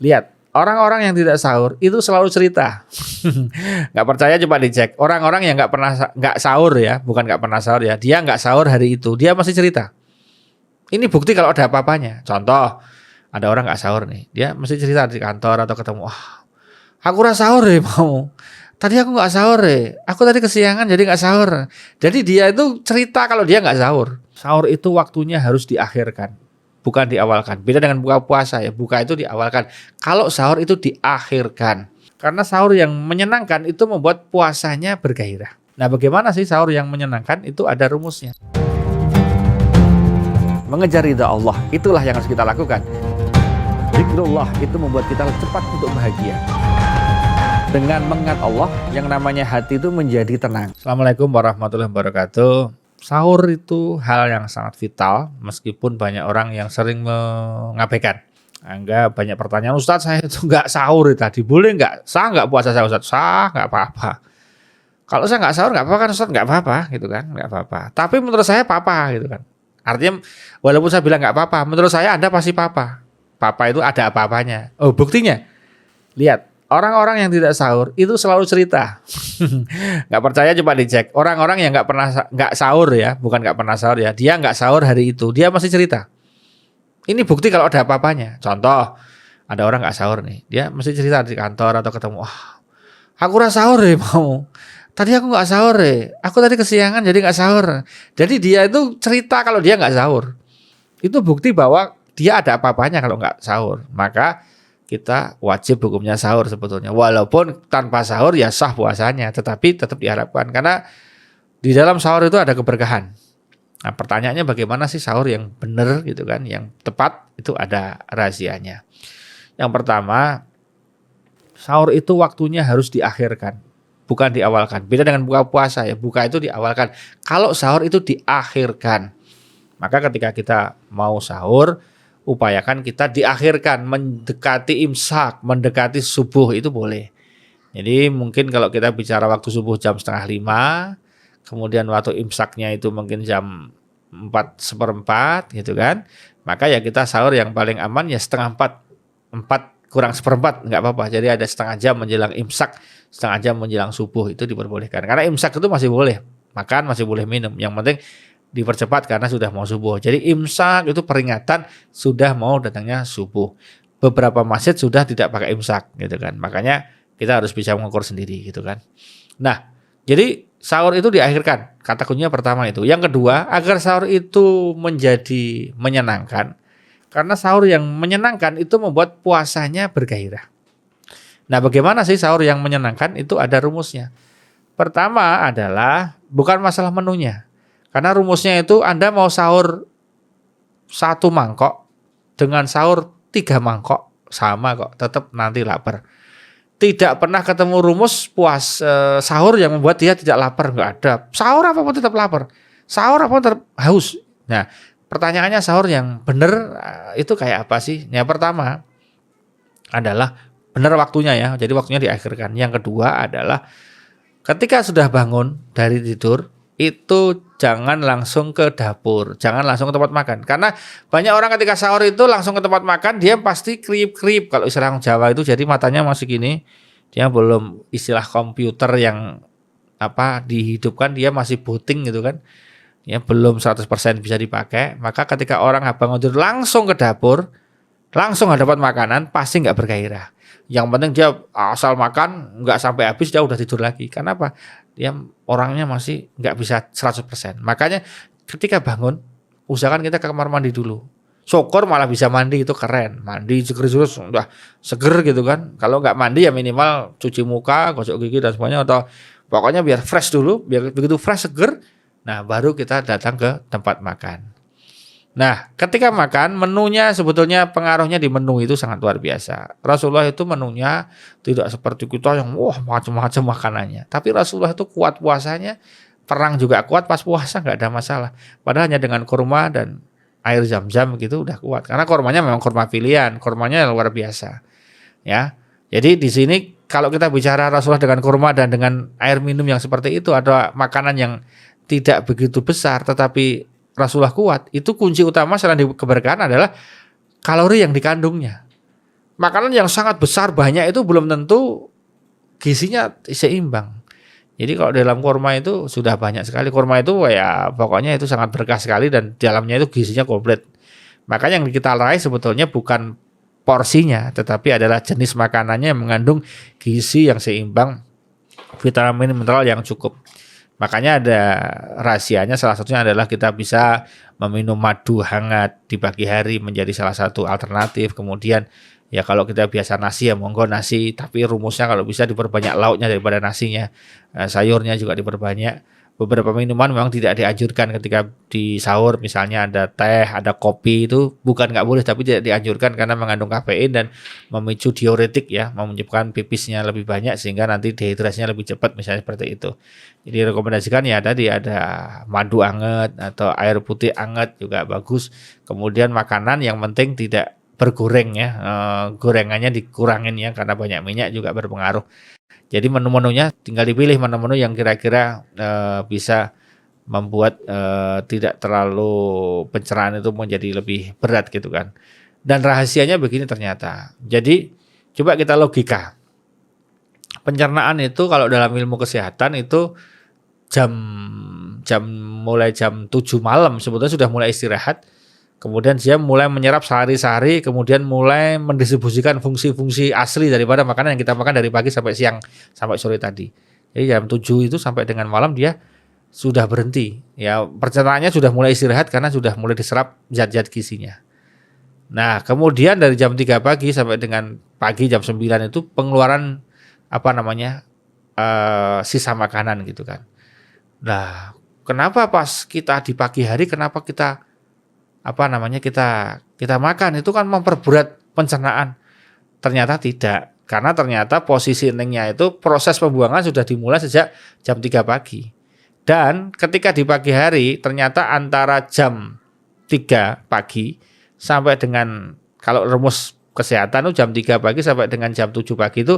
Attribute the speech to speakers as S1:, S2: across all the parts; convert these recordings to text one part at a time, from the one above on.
S1: Lihat, orang-orang yang tidak sahur itu selalu cerita. Nggak percaya coba dicek. Orang-orang yang nggak sahur ya, bukan nggak pernah sahur ya. Dia nggak sahur hari itu, dia masih cerita. Ini bukti kalau ada apa-apanya. Contoh, ada orang nggak sahur nih, dia mesti cerita di kantor atau ketemu. Wah, aku rasa sahur deh mau. Tadi aku nggak sahur deh. Aku tadi kesiangan jadi nggak sahur. Jadi dia itu cerita kalau dia nggak sahur. Sahur itu waktunya harus diakhirkan, bukan diawalkan. Beda dengan buka puasa ya. Buka itu diawalkan. Kalau sahur itu diakhirkan. Karena sahur yang menyenangkan itu membuat puasanya bergairah. Nah, bagaimana sih sahur yang menyenangkan? Itu ada rumusnya. Mengejar ridha Allah, itulah yang harus kita lakukan. Zikrullah itu membuat kita cepat untuk bahagia. Dengan mengingat Allah, yang namanya hati itu menjadi tenang. Assalamualaikum warahmatullahi wabarakatuh. Sahur itu hal yang sangat vital, meskipun banyak orang yang sering mengabaikan. Enggak, banyak pertanyaan, Ustadz saya itu nggak sahur tadi, boleh nggak? Sah nggak puasa saya Ustadz? Sah, nggak apa-apa. Kalau saya nggak sahur nggak apa-apa kan Ustadz? Nggak apa-apa gitu kan, nggak apa-apa. Tapi menurut saya apa gitu kan. Artinya walaupun saya bilang nggak apa-apa, menurut saya Anda pasti papa. Papa itu ada apa-apanya. Oh, buktinya. Lihat, orang-orang yang tidak sahur itu selalu cerita. Nggak percaya coba dicek. Orang-orang yang nggak sahur ya, bukan nggak pernah sahur ya. Dia nggak sahur hari itu, dia masih cerita. Ini bukti kalau ada apa-apanya. Contoh, ada orang nggak sahur nih, dia mesti cerita di kantor atau ketemu. Wah, aku rasa sahur deh mau. Tadi aku nggak sahur deh. Aku tadi kesiangan jadi nggak sahur. Jadi dia itu cerita kalau dia nggak sahur. Itu bukti bahwa dia ada apa-apanya kalau nggak sahur. Maka kita wajib hukumnya sahur sebetulnya. Walaupun tanpa sahur ya sah puasanya, tetapi tetap diharapkan karena di dalam sahur itu ada keberkahan. Nah, pertanyaannya bagaimana sih sahur yang benar gitu kan, yang tepat, itu ada rahasianya. Yang pertama, sahur itu waktunya harus diakhirkan, bukan diawalkan. Beda dengan buka puasa ya, buka itu diawalkan. Kalau sahur itu diakhirkan. Maka ketika kita mau sahur, upayakan kita diakhirkan, mendekati imsak, mendekati subuh itu boleh. Jadi mungkin kalau kita bicara waktu subuh jam 4:30, kemudian waktu imsaknya itu mungkin jam 4:15 gitu kan. Maka ya kita sahur yang paling aman ya 3:30, 4:kurang 1/4 nggak apa-apa. Jadi ada setengah jam menjelang imsak, setengah jam menjelang subuh itu diperbolehkan. Karena imsak itu masih boleh makan, masih boleh minum. Yang penting dipercepat karena sudah mau subuh. Jadi imsak itu peringatan sudah mau datangnya subuh. Beberapa masjid sudah tidak pakai imsak gitu kan. Makanya kita harus bisa mengukur sendiri gitu kan. Nah, jadi sahur itu diakhirkan. Kata kuncinya pertama itu. Yang kedua, agar sahur itu menjadi menyenangkan. Karena sahur yang menyenangkan itu membuat puasanya bergairah. Nah, bagaimana sih sahur yang menyenangkan? Itu ada rumusnya. Pertama adalah bukan masalah menunya. Karena rumusnya itu Anda mau sahur 1 mangkok dengan sahur 3 mangkok sama kok, tetap nanti lapar. Tidak pernah ketemu rumus sahur yang membuat dia tidak lapar, nggak ada. Sahur apapun tetap lapar, sahur apapun tetap haus. Nah, pertanyaannya sahur yang benar itu kayak apa sih? Yang pertama adalah benar waktunya ya, jadi waktunya diakhirkan. Yang kedua adalah ketika sudah bangun dari tidur, itu jangan langsung ke dapur, jangan langsung ke tempat makan. Karena banyak orang ketika sahur itu langsung ke tempat makan, dia pasti krip-krip. Kalau istilah Jawa itu jadi matanya masih gini, dia belum istilah komputer yang dihidupkan, dia masih booting gitu kan. Ya belum 100% bisa dipakai. Maka ketika orang bangun tidur langsung ke dapur, langsung hadapan makanan, pasti nggak bergairah. Yang penting dia asal makan nggak sampai habis dia udah tidur lagi. Kenapa? Dia orangnya masih nggak bisa 100%. Makanya ketika bangun usahakan kita ke kamar mandi dulu. Syukur malah bisa mandi, itu keren. Mandi seger-seger udah seger gitu kan. Kalau nggak mandi ya minimal cuci muka, gosok gigi dan semuanya, atau pokoknya biar fresh dulu, biar begitu fresh seger. Nah, baru kita datang ke tempat makan. Nah, ketika makan, menunya sebetulnya pengaruhnya di menu itu sangat luar biasa. Rasulullah itu menunya tidak seperti kita yang macam-macam makanannya. Tapi Rasulullah itu kuat puasanya, perang juga kuat, pas puasa nggak ada masalah. Padahal hanya dengan kurma dan air zam-zam gitu udah kuat. Karena kurmanya memang kurma pilihan, kurmanya luar biasa. Ya, jadi di sini kalau kita bicara Rasulullah dengan kurma dan dengan air minum yang seperti itu, ada makanan yang tidak begitu besar, tetapi Rasulullah kuat, itu kunci utama selain keberkahan adalah kalori yang dikandungnya. makanan yang sangat besar banyak itu belum tentu gizinya seimbang. Jadi kalau dalam kurma itu sudah banyak sekali. Kurma itu ya pokoknya itu sangat berkah sekali dan dalamnya itu gizinya komplit. Makanya yang kita raih sebetulnya bukan porsinya, tetapi adalah jenis makanannya yang mengandung gizi yang seimbang, vitamin mineral yang cukup. Makanya ada rahasianya, salah satunya adalah kita bisa meminum madu hangat di pagi hari menjadi salah satu alternatif. Kemudian ya kalau kita biasa nasi ya monggo nasi, tapi rumusnya kalau bisa diperbanyak lauknya daripada nasinya, sayurnya juga diperbanyak. Beberapa minuman memang tidak dianjurkan ketika di sahur, misalnya ada teh, ada kopi, itu bukan nggak boleh tapi tidak dianjurkan karena mengandung kafein dan memicu diuretik ya, menyebabkan pipisnya lebih banyak sehingga nanti dehidrasinya lebih cepat misalnya seperti itu. Jadi rekomendasikan ya tadi ada madu anget atau air putih anget juga bagus. Kemudian makanan yang penting tidak bergoreng ya, gorengannya dikurangin ya karena banyak minyak juga berpengaruh. Jadi menu-menunya tinggal dipilih menu-menu yang kira-kira bisa membuat tidak terlalu pencernaan itu menjadi lebih berat gitu kan. Dan rahasianya begini ternyata. Jadi coba kita logika. Pencernaan itu kalau dalam ilmu kesehatan itu mulai jam 7 malam sebetulnya sudah mulai istirahat. Kemudian dia mulai menyerap sehari-hari, kemudian mulai mendistribusikan fungsi-fungsi asli daripada makanan yang kita makan dari pagi sampai siang, sampai sore tadi. Jadi jam 7 itu sampai dengan malam dia sudah berhenti. Ya, pencernaannya sudah mulai istirahat karena sudah mulai diserap zat-zat gizinya. Nah, kemudian dari jam 3 pagi sampai dengan pagi jam 9 itu pengeluaran sisa makanan gitu kan. Nah, kenapa pas kita di pagi hari kenapa kita makan itu kan memperberat pencernaan. Ternyata tidak, karena ternyata positioningnya itu proses pembuangan sudah dimulai sejak jam 3 pagi. Dan ketika di pagi hari ternyata antara jam 3 pagi sampai dengan kalau rumus kesehatan itu jam 3 pagi sampai dengan jam 7 pagi itu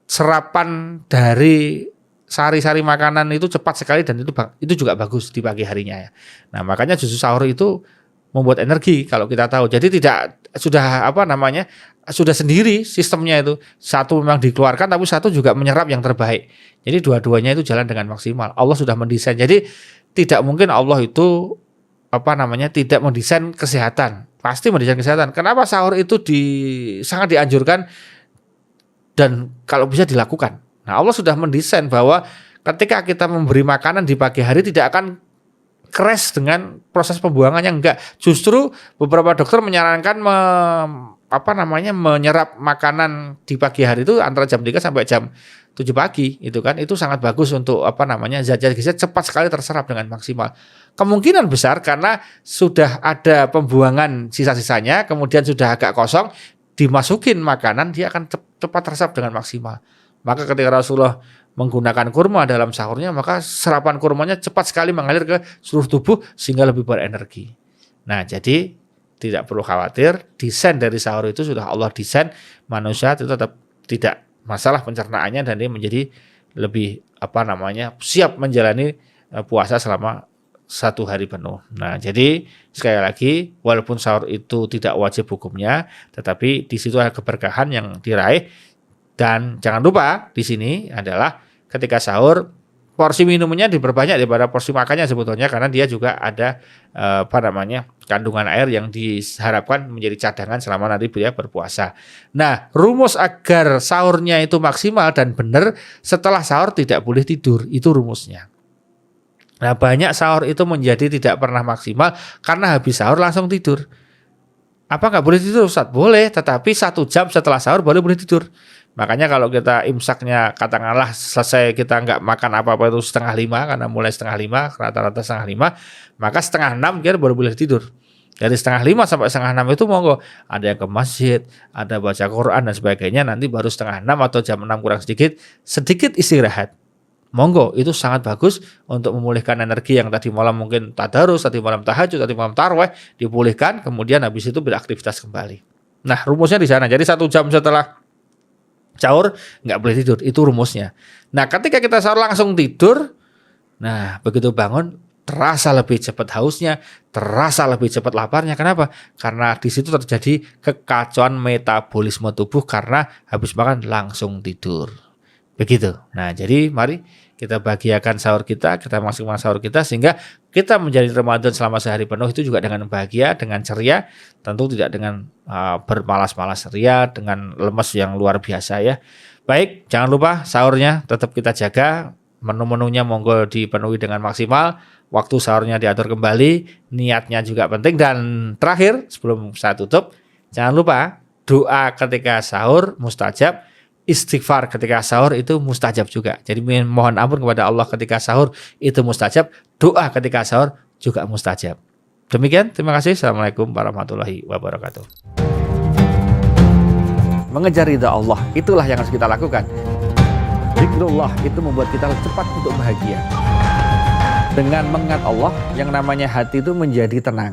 S1: serapan dari sari-sari makanan itu cepat sekali dan itu juga bagus di pagi harinya ya. Nah, makanya justru sahur itu membuat energi kalau kita tahu. Jadi tidak sudah sendiri sistemnya itu. Satu memang dikeluarkan tapi satu juga menyerap yang terbaik. Jadi dua-duanya itu jalan dengan maksimal. Allah sudah mendesain. Jadi tidak mungkin Allah itu tidak mendesain kesehatan. Pasti mendesain kesehatan. Kenapa sahur itu sangat dianjurkan dan kalau bisa dilakukan. Nah, Allah sudah mendesain bahwa ketika kita memberi makanan di pagi hari tidak akan crash dengan proses pembuangannya, enggak. Justru beberapa dokter menyarankan menyerap makanan di pagi hari itu antara jam 3 sampai jam 7 pagi itu kan. Itu sangat bagus untuk zat-zat gizi cepat sekali terserap dengan maksimal. Kemungkinan besar karena sudah ada pembuangan sisa-sisanya, kemudian sudah agak kosong, dimasukin makanan dia akan cepat terserap dengan maksimal. Maka ketika Rasulullah menggunakan kurma dalam sahurnya, maka serapan kurmanya cepat sekali mengalir ke seluruh tubuh sehingga lebih berenergi. Nah, jadi tidak perlu khawatir, desain dari sahur itu sudah Allah desain, manusia itu tetap tidak masalah pencernaannya dan dia menjadi lebih siap menjalani puasa selama 1 hari penuh. Nah, jadi sekali lagi walaupun sahur itu tidak wajib hukumnya, tetapi di situ ada keberkahan yang diraih. Dan jangan lupa di sini adalah ketika sahur porsi minumnya diperbanyak daripada porsi makannya sebetulnya karena dia juga ada kandungan air yang diharapkan menjadi cadangan selama nanti dia berpuasa. Nah, rumus agar sahurnya itu maksimal dan benar setelah sahur tidak boleh tidur, itu rumusnya. Nah, banyak sahur itu menjadi tidak pernah maksimal karena habis sahur langsung tidur. Apa nggak boleh tidur Ustaz? Boleh, tetapi 1 jam setelah sahur boleh tidur. Makanya kalau kita imsaknya katakanlah selesai kita nggak makan apa-apa itu 4:30 karena mulai 4:30 rata-rata 5:30, maka 5:30 dia baru boleh tidur. Dari 5:30 sampai 5:30 itu monggo ada yang ke masjid, ada baca Quran dan sebagainya, nanti baru 5:30 atau jam 6 kurang sedikit istirahat. Monggo, itu sangat bagus untuk memulihkan energi yang tadi malam mungkin tadarus, tadi malam tahajud, tadi malam tarawih, dipulihkan, kemudian habis itu beraktivitas kembali. Nah, rumusnya di sana. Jadi 1 jam setelah sahur nggak boleh tidur, itu rumusnya. Nah, ketika kita sahur langsung tidur, nah begitu bangun terasa lebih cepat hausnya, terasa lebih cepat laparnya. Kenapa? Karena di situ terjadi kekacauan metabolisme tubuh karena habis makan langsung tidur. Begitu. Nah, jadi mari kita bahagiakan sahur kita maksimalkan sahur kita sehingga kita menjadi Ramadan selama sehari penuh itu juga dengan bahagia, dengan ceria, tentu tidak dengan bermalas-malas ria, dengan lemes yang luar biasa ya. Baik, jangan lupa sahurnya tetap kita jaga, menu-menunya monggo dipenuhi dengan maksimal, waktu sahurnya diatur kembali, niatnya juga penting, dan terakhir sebelum saya tutup, jangan lupa doa ketika sahur mustajab, istighfar ketika sahur itu mustajab juga. Jadi mohon ampun kepada Allah ketika sahur itu mustajab, doa ketika sahur juga mustajab. Demikian, terima kasih. Assalamualaikum warahmatullahi wabarakatuh. Mengejar ridha Allah, itulah yang harus kita lakukan. Zikrullah itu membuat kita cepat untuk bahagia. Dengan mengingat Allah, yang namanya hati itu menjadi tenang.